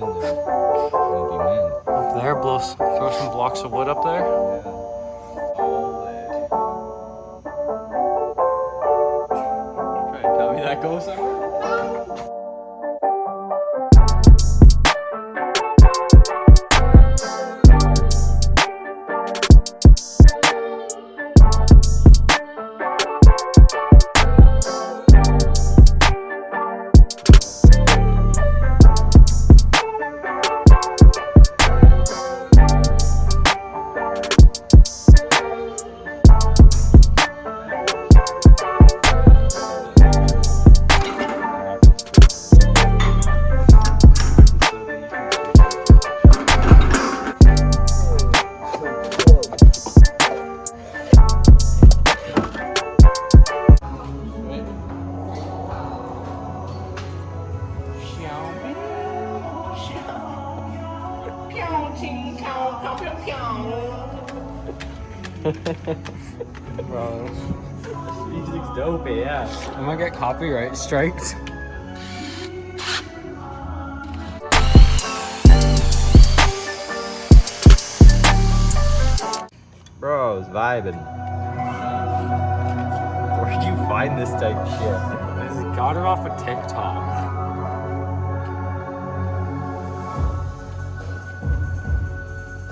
then it won't be men. Up there, throw some blocks of wood up there. Yeah. Try to tell me that goes somewhere? Bro, this music's dope, yeah. I might get copyright striked. Bro, it's vibing. Where'd you find this type of shit? I got it off of TikTok.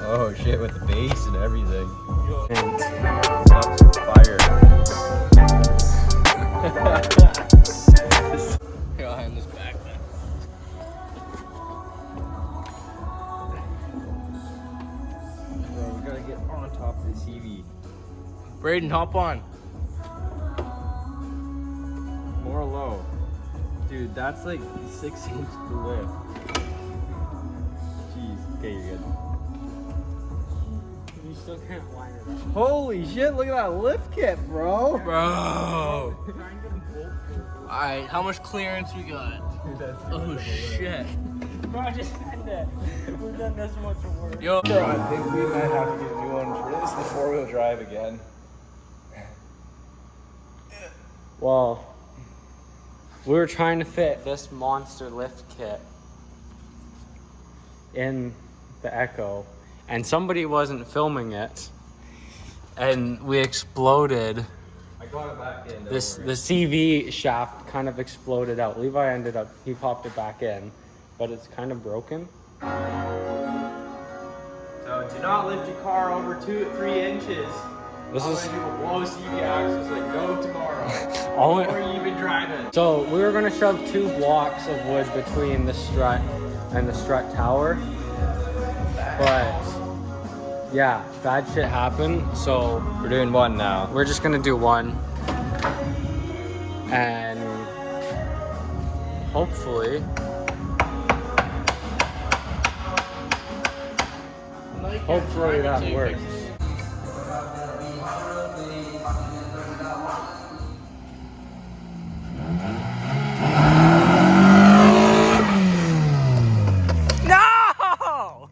Oh shit, with the bass and everything. And That's fire. here, I'll hand this back then. Bro, we gotta get on top of the TV. Braden, hop on. More low. Dude, that's like 6 inches to lift. Jeez. Okay, you're good. You still can't line it up. Holy shit, look at that lift kit, bro. Bro. Alright, how much clearance we got? Oh shit. Bro, I just had that. We've done this much work. Yo. Bro, I think we might have to get a new one for this, the 4-wheel drive again. Well, we were trying to fit this monster lift kit in the Echo, and somebody wasn't filming it, and we exploded. I got it back in. The CV shaft kind of exploded out. Levi he popped it back in, but it's kind of broken. So do not lift your car over 2-3 inches. This is You will blow CV axles like no tomorrow. all. Before you even drive it. So we were gonna shove 2 blocks of wood between the strut and the strut tower, but yeah, bad shit happened. So We're doing one now. we're just gonna do one, and hopefully that works. No!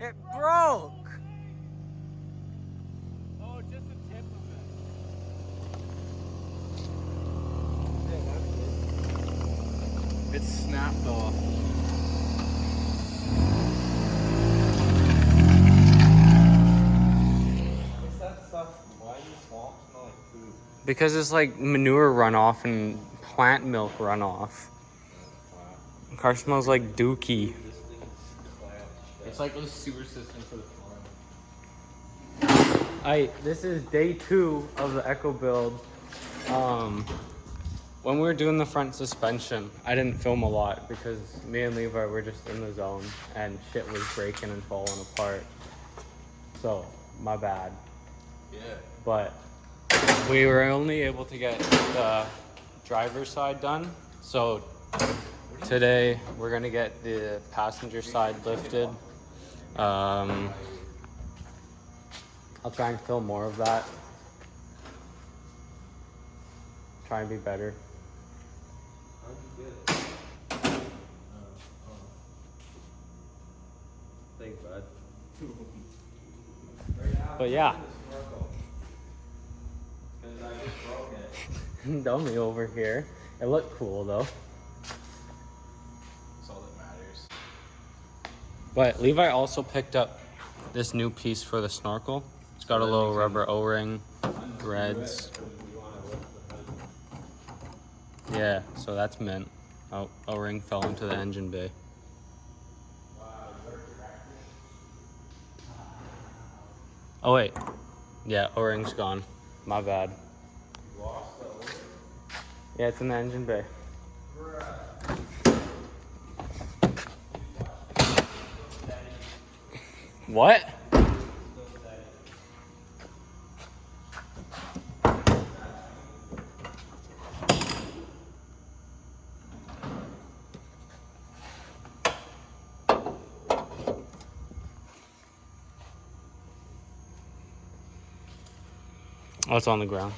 It broke. Oh, just the tip of it. It snapped off. What's that stuff? Why do swamps smell like food? Because it's like manure runoff and plant milk runoff. Car smells like dookie. It's like a sewer system for the farm. This is day 2 of the Echo build. When we were doing the front suspension, I didn't film a lot because me and Levi were just in the zone and shit was breaking and falling apart. So, my bad. Yeah. But we were only able to get the driver's side done. So today we're gonna get the passenger side lifted. I'll try and film more of that. Try and be better. Thanks, bud. But yeah. Because I just broke it. Dummy over here. It looked cool though. That's all that matters. But Levi also picked up this new piece for the snorkel. It's got a little rubber O-ring, threads. Yeah, so that's mint. Oh, O-ring fell into the engine bay. Oh wait, yeah, O-ring's gone. My bad. Yeah, it's in the engine bay. What? Oh, it's on the ground.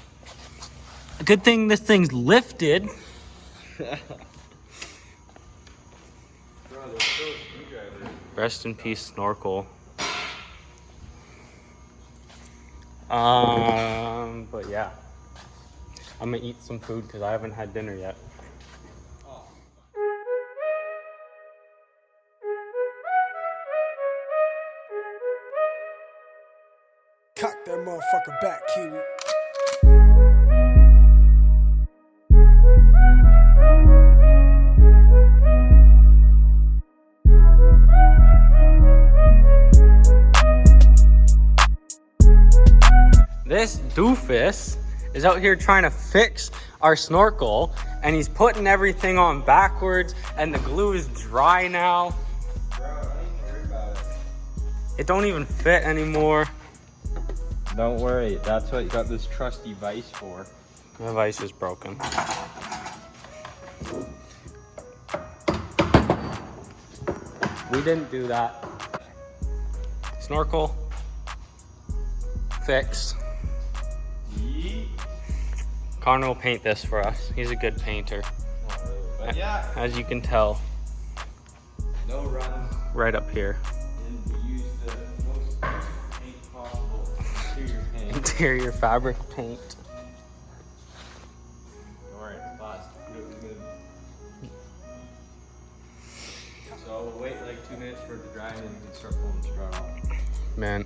Good thing this thing's lifted. Rest in peace, snorkel. But yeah, I'm gonna eat some food because I haven't had dinner yet. Cock that motherfucker back, Kiwi. This doofus is out here trying to fix our snorkel, and he's putting everything on backwards, and the glue is dry now. Bro, don't even worry about it. It don't even fit anymore. Don't worry, that's what you got this trusty vise for. My vise is broken. We didn't do that. Snorkel fix. Connor will paint this for us. He's a good painter. Not really, but yeah. As you can tell, No runs. right up here. And we use the most paint possible. Interior paint. Interior fabric paint. Don't worry, it's fast. Good. So we'll wait like 2 minutes for it to dry and then we can start pulling the strut off. Man.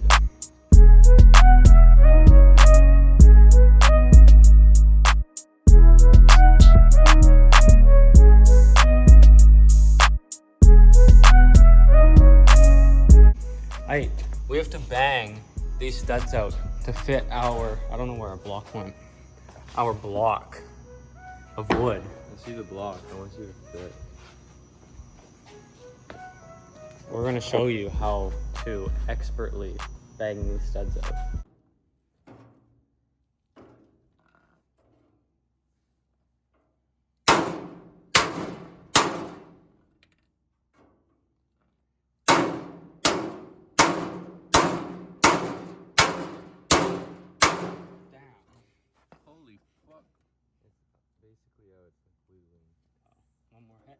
We have to bang these studs out to fit our, I don't know where our block went, our block of wood. Let's see the block. I want to see it fit. We're gonna show you how to expertly bang these studs out. Holy fuck. It's basically how it's completely. One more hit.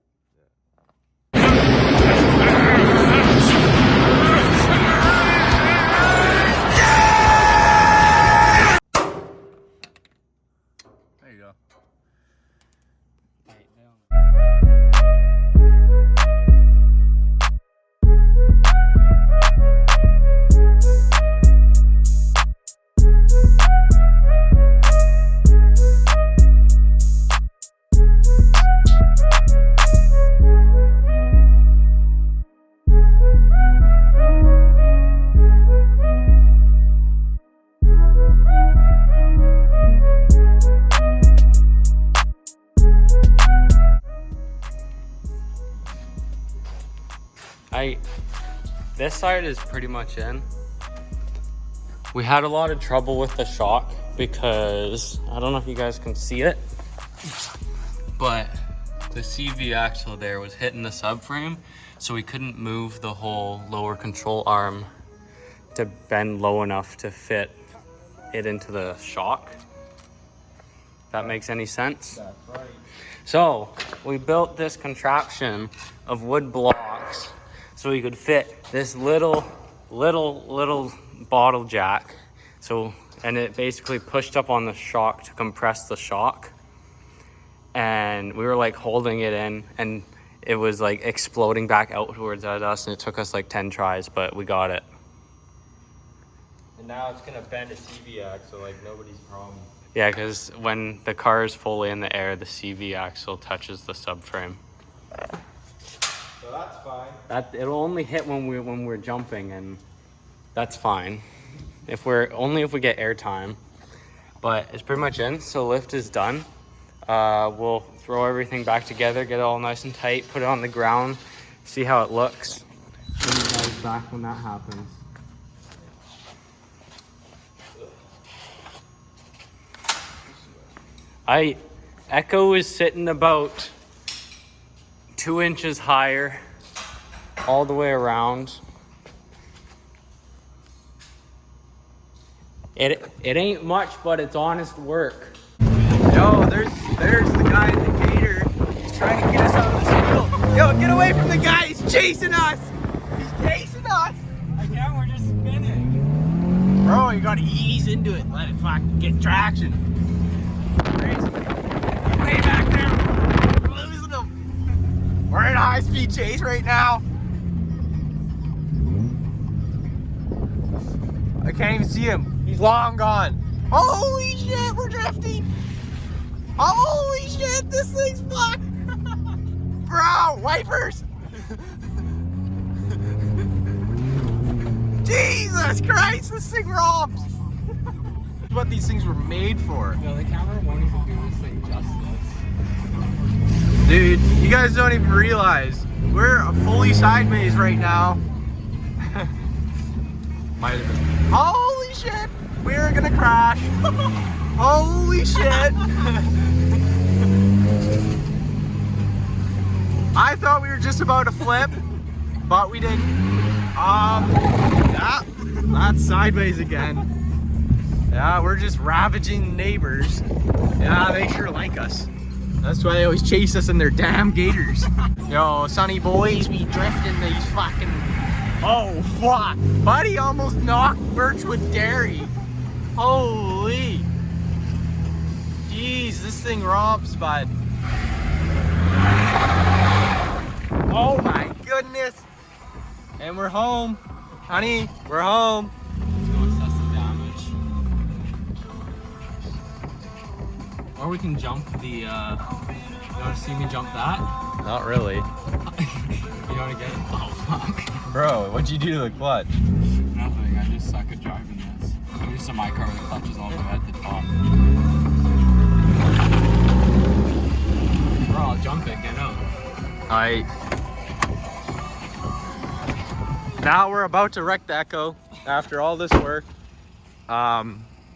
There you go. This side is pretty much in. We had a lot of trouble with the shock because, I don't know if you guys can see it, but the CV axle there was hitting the subframe, so we couldn't move the whole lower control arm to bend low enough to fit it into the shock. If that makes any sense? That's right. So we built this contraption of wood blocks so we could fit this little bottle jack. So, and it basically pushed up on the shock to compress the shock. And we were like holding it in, and it was like exploding back outwards at us, and it took us like 10 tries, but we got it. And now it's gonna bend a CV axle like nobody's problem. Yeah, because when the car is fully in the air, the CV axle touches the subframe. So that's fine. That it'll only hit when we're jumping, and that's fine. If we get airtime. But it's pretty much in. So lift is done. We'll throw everything back together, get it all nice and tight, put it on the ground, see how it looks. Bring you guys back when that happens. Echo is sitting about 2 inches higher all the way around. It ain't much, but it's honest work. Yo, there's the guy in the gator. He's trying to get us out of this field. Yo, get away from the guy. He's chasing us. He's chasing us. I can't, we're just spinning. Bro, you gotta ease into it. Let it fucking get traction. Crazy. Way back there. We're losing him. We're in a high-speed chase right now. I can't even see him. He's long gone. Holy shit, we're drifting. Holy shit, this thing's fucked. Bro, wipers. Jesus Christ, this thing robs. What these things were made for. No, the camera won't even do this thing justice. Dude, you guys don't even realize we're fully sideways right now. Might have been. Holy shit! We're gonna crash. Holy shit! I thought we were just about to flip, but we didn't. That's sideways again. Yeah, we're just ravaging neighbors. Yeah, they sure like us. That's why they always chase us in their damn gators. Yo, sunny boys, we drifting these fucking... Oh, fuck. Buddy almost knocked Birchwood Dairy. Holy. Jeez, this thing romps, bud. Oh my goodness. And we're home. Honey, we're home. Let's go assess the damage. Or we can jump the, you wanna see me jump that? Not really. You wanna get it? Oh, fuck. Bro, what'd you do to the clutch? Nothing, I just suck at driving this. I'm used to my car where the clutch is all the way at the top. Bro, I'll jump it, get out. Now we're about to wreck the Echo after all this work.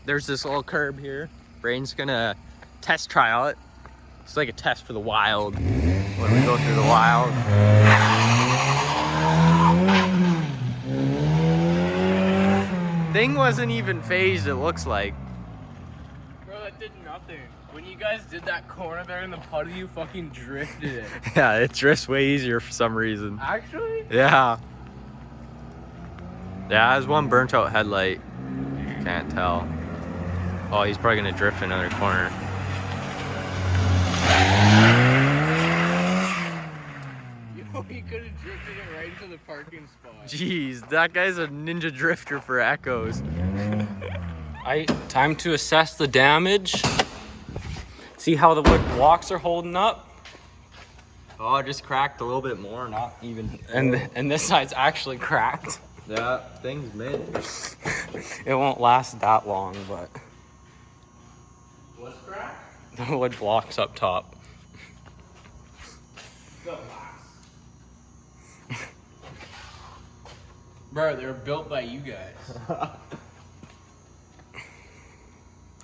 There's this little curb here. Brain's gonna test trial it. It's like a test for the wild. When we go through the wild. Thing wasn't even phased, it looks like. Bro, that did nothing. When you guys did that corner there in the puddle, you fucking drifted it. Yeah, it drifts way easier for some reason. Actually? Yeah. Yeah, there's one burnt out headlight. Can't tell. Oh, he's probably gonna drift another corner. Yo, he could have drifted it right into the parking spot. Jeez, that guy's a ninja drifter for Echoes. Time to assess the damage. See how the wood blocks are holding up. Oh, it just cracked a little bit more, not even. And this side's actually cracked. That thing's mint. It won't last that long, but What's cracked? the wood blocks up top. The last. Bro, they were built by you guys.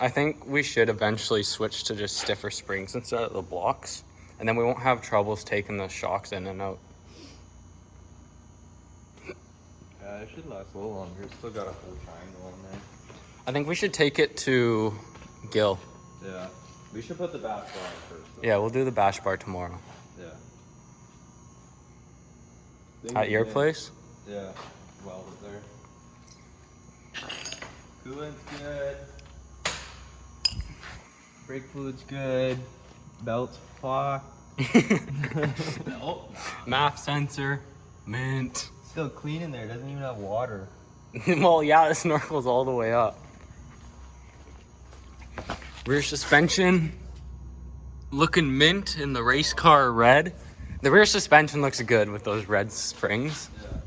I think we should eventually switch to just stiffer springs instead of the blocks, and then we won't have troubles taking the shocks in and out. Yeah, it should last a little longer. It's still got a full triangle in there. I think we should take it to Gil. Yeah. We should put the bash bar on first. Though. Yeah, we'll do the bash bar tomorrow. Yeah. At your place? Yeah. Weld it there. Coolant's good. Brake fluid's good. Belt's fucked. MAF sensor, mint. Still clean in there. It doesn't even have water. Well, yeah, the snorkel's all the way up. Rear suspension, looking mint in the race car red. The rear suspension looks good with those red springs. Yeah.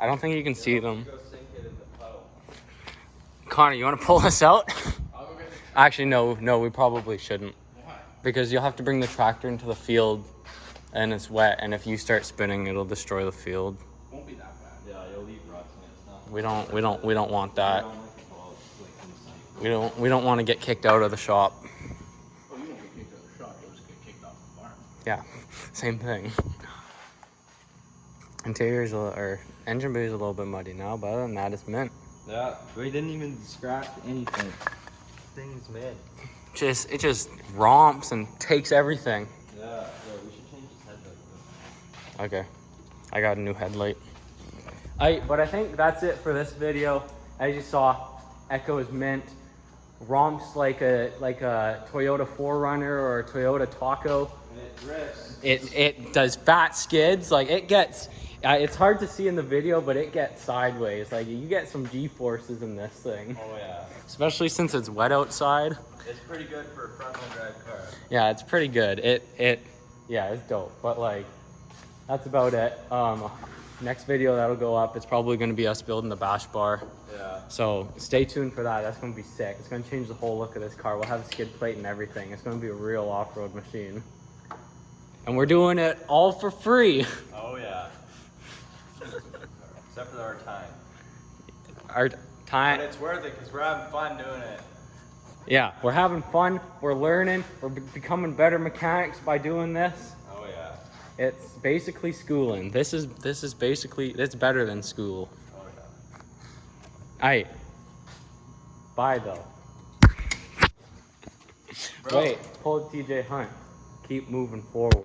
I don't think you can see them. Go sink it in the puddle. Connor, you want to pull us out? I'll go get the Actually, no, we probably shouldn't. Why? Because you'll have to bring the tractor into the field and it's wet, and if you start spinning, it'll destroy the field. Won't be that bad. Yeah, you'll leave ruts in it. It's not. We don't want that. I don't like the ball, like, We don't want to get kicked out of the shop. Oh, you won't get kicked out of the shop. You'll just get kicked off the farm. Yeah, same thing. Interior's or engine bay is a little bit muddy now, but other than that, it's mint. Yeah, we didn't even scratch anything. Thing's mid. It just romps and takes everything. Yeah, we should change his headlight. Okay, I got a new headlight. But I think that's it for this video. As you saw, Echo is mint. Romps like a Toyota 4Runner or a Toyota Taco. And it drifts. It does fat skids. Like it gets. It's hard to see in the video, but it gets sideways. Like you get some G-forces in this thing. Oh yeah. Especially since it's wet outside. It's pretty good for a front-wheel drive car. Yeah, it's pretty good. Yeah, it's dope. But like, that's about it. Next video that'll go up, it's probably gonna be us building the bash bar. Yeah. So stay tuned for that. That's gonna be sick. It's gonna change the whole look of this car. We'll have a skid plate and everything. It's gonna be a real off-road machine. And we're doing it all for free. Oh yeah. Except for our time. Our time. But it's worth it because we're having fun doing it. Yeah, we're having fun. We're learning. We're becoming better mechanics by doing this. Oh yeah. It's basically schooling. This is basically, it's better than school. Oh yeah. Aight. Bye though. Bro. Wait, pull TJ Hunt. Keep moving forward.